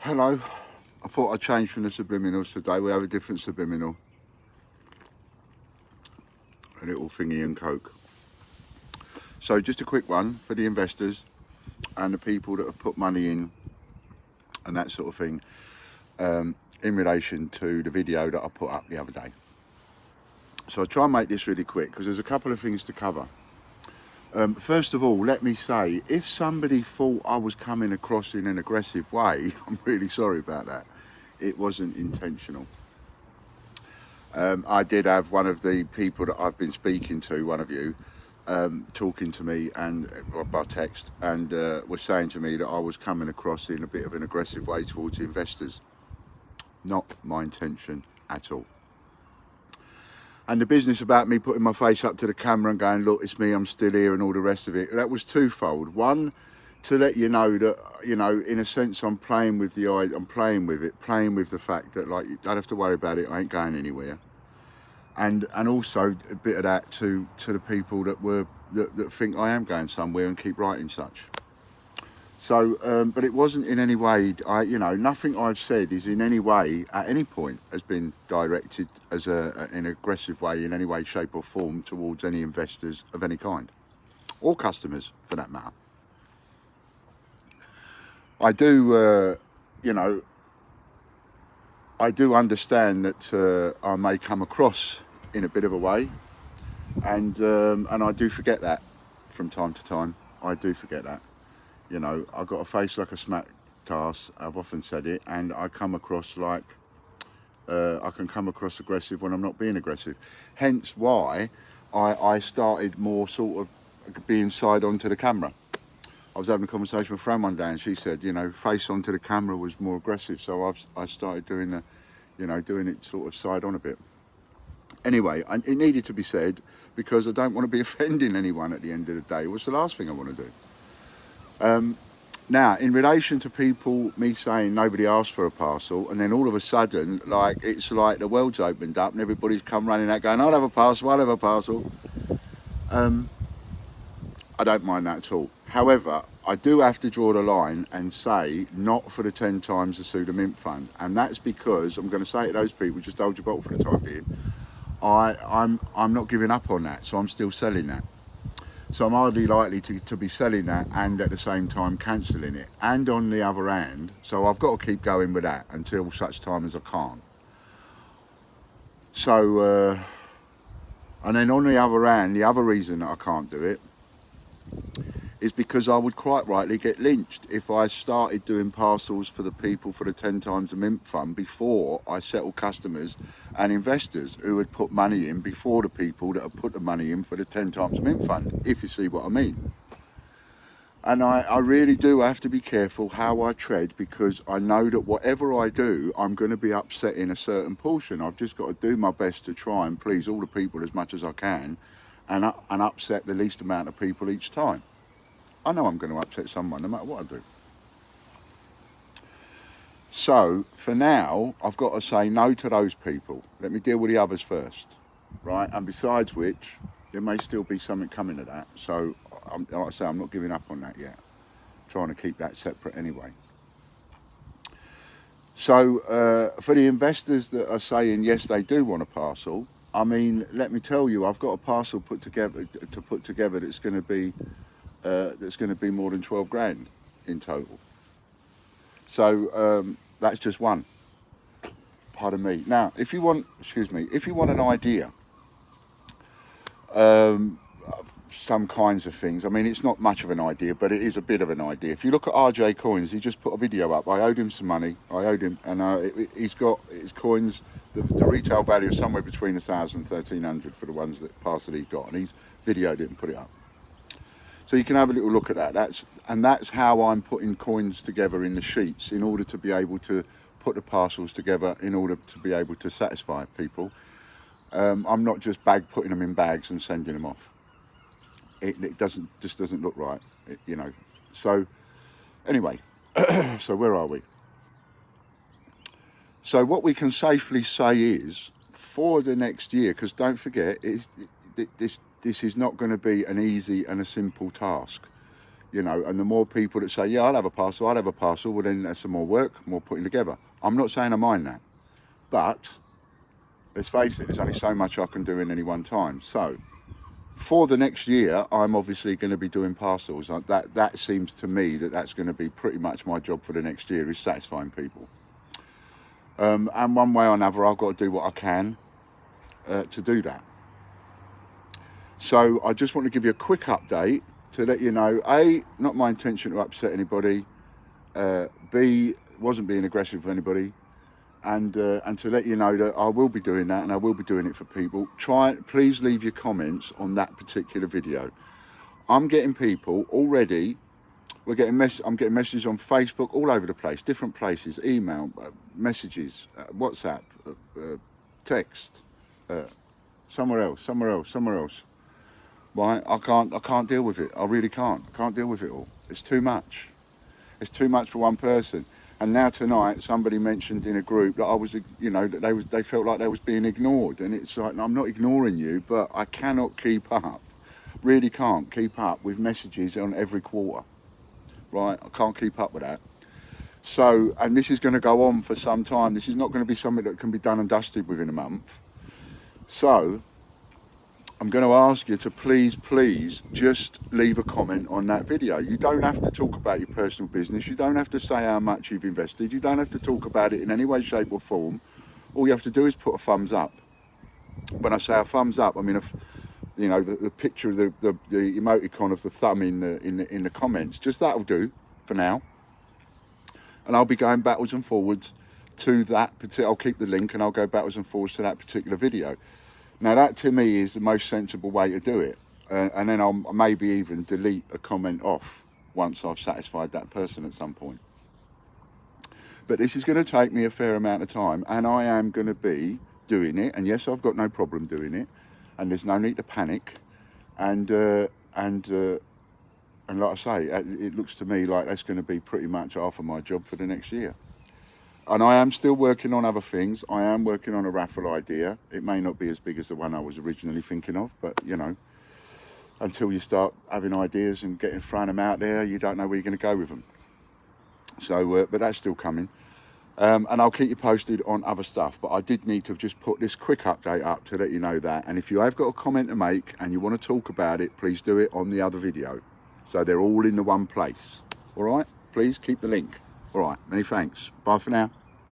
Hello, I thought I'd change from the subliminals today. We have a different subliminal. A little thingy and coke. So just a quick one for the investors and the people that have put money in and that sort of thing, in relation to the video that I put up the other day. So I'll try and make this really quick because there's a couple of things to cover. First of all, let me say, if somebody thought I was coming across in an aggressive way, I'm really sorry about that. It wasn't intentional. I did have one of the people that I've been speaking to, one of you, talking to me and by text, and was saying to me that I was coming across in a bit of an aggressive way towards investors. Not my intention at all. And the business about me putting my face up to the camera and going, look, it's me, I'm still here, and all the rest of it, that was twofold. One, to let you know that, you know, in a sense, I'm playing with the idea, I'm playing with it, playing with the fact that, like, you don't have to worry about it, I ain't going anywhere. And also a bit of that to the people that think I am going somewhere and keep writing such. So, but it wasn't in any way, nothing I've said is in any way, at any point, has been directed as an aggressive way, in any way, shape or form, towards any investors of any kind, or customers for that matter. I do, I do understand that I may come across in a bit of a way, and I do forget that from time to time. I do forget that. You know, I've got a face like a smack task, I've often said it, and I come across like, I can come across aggressive when I'm not being aggressive. Hence why I started more sort of being side on to the camera. I was having a conversation with Fran one day and she said, you know, face onto the camera was more aggressive. So I started doing the, doing it sort of side on a bit. Anyway, it needed to be said because I don't want to be offending anyone at the end of the day. What's the last thing I want to do? Now, in relation to people, me saying nobody asked for a parcel, and then all of a sudden, like, it's like the world's opened up and everybody's come running out going, I'll have a parcel, I'll have a parcel. I don't mind that at all. However, I do have to draw the line and say, not for the 10 times the Suda Mint Fund. And that's because, I'm going to say to those people, just hold your bottle for the time being, I'm not giving up on that, so I'm still selling that. So I'm hardly likely to be selling that and at the same time cancelling it. And on the other hand, so I've got to keep going with that until such time as I can't. So, and then on the other hand, the other reason that I can't do it is because I would quite rightly get lynched if I started doing parcels for the people for the 10 times the Mint Fund before I settle customers and investors who had put money in before the people that had put the money in for the 10 times the Mint Fund, if you see what I mean. And I really do have to be careful how I tread, because I know that whatever I do, I'm going to be upsetting a certain portion. I've just got to do my best to try and please all the people as much as I can and upset the least amount of people each time. I know I'm going to upset someone no matter what I do. So for now, I've got to say no to those people. Let me deal with the others first, right? And besides which, there may still be something coming to that. So like I say, I'm not giving up on that yet. I'm trying to keep that separate anyway. So for the investors that are saying yes, they do want a parcel, I mean, let me tell you, I've got a parcel put together that's going to be more than 12 grand in total. So that's just one. Pardon me. Now, if you want an idea, some kinds of things. I mean, it's not much of an idea, but it is a bit of an idea. If you look at RJ Coins, he just put a video up. I owed him some money. And he's got his coins. The retail value is somewhere between 1,000 and 1,300 for the ones that parcel he's got, and he's videoed it and put it up. So you can have a little look at that. That's how I'm putting coins together in the sheets in order to be able to put the parcels together in order to be able to satisfy people. I'm not just putting them in bags and sending them off. It doesn't look right, So anyway, so where are we? So what we can safely say is, for the next year, because don't forget, this is not going to be an easy and a simple task. you know, and the more people that say, yeah, I'll have a parcel, well, then that's some more work, more putting together. I'm not saying I mind that, but let's face it, there's only so much I can do in any one time. So for the next year, I'm obviously going to be doing parcels. That seems to me that's going to be pretty much my job for the next year, is satisfying people. And one way or another, I've got to do what I can to do that. So I just want to give you a quick update to let you know, A, not my intention to upset anybody, B, wasn't being aggressive with anybody, and to let you know that I will be doing that, and I will be doing it for people. Please leave your comments on that particular video. I'm getting people already. I'm getting messages on Facebook, all over the place, different places, email, messages, WhatsApp, text, somewhere else. Right? I can't deal with it. I really can't. I can't deal with it all. It's too much. It's too much for one person. And now tonight, somebody mentioned in a group that I was, you know, that they felt like they was being ignored. And it's like, I'm not ignoring you, but I cannot keep up. Really can't keep up with messages on every quarter. Right? I can't keep up with that. So, and this is going to go on for some time. This is not going to be something that can be done and dusted within a month. So I'm going to ask you to please just leave a comment on that video. You don't have to talk about your personal business. You don't have to say how much you've invested. You don't have to talk about it in any way, shape or form. All you have to do is put a thumbs up. When I say a thumbs up, I mean, you know, the picture of the emoticon of the thumb in the comments. Just that'll do for now. And I'll be going backwards and forwards to that. I'll keep the link and I'll go backwards and forwards to that particular video. Now that to me is the most sensible way to do it. And then I'll maybe even delete a comment off once I've satisfied that person at some point. But this is going to take me a fair amount of time, and I am going to be doing it. And yes, I've got no problem doing it, and there's no need to panic. And like I say, it looks to me like that's going to be pretty much half of my job for the next year. And I am still working on other things. I am working on a raffle idea. It may not be as big as the one I was originally thinking of, but you know, until you start having ideas and throwing them out there, you don't know where you're going to go with them. So, but that's still coming. And I'll keep you posted on other stuff. But I did need to just put this quick update up to let you know that. And if you have got a comment to make and you want to talk about it, please do it on the other video. So they're all in the one place. All right? Please keep the link. All right, many thanks. Bye for now.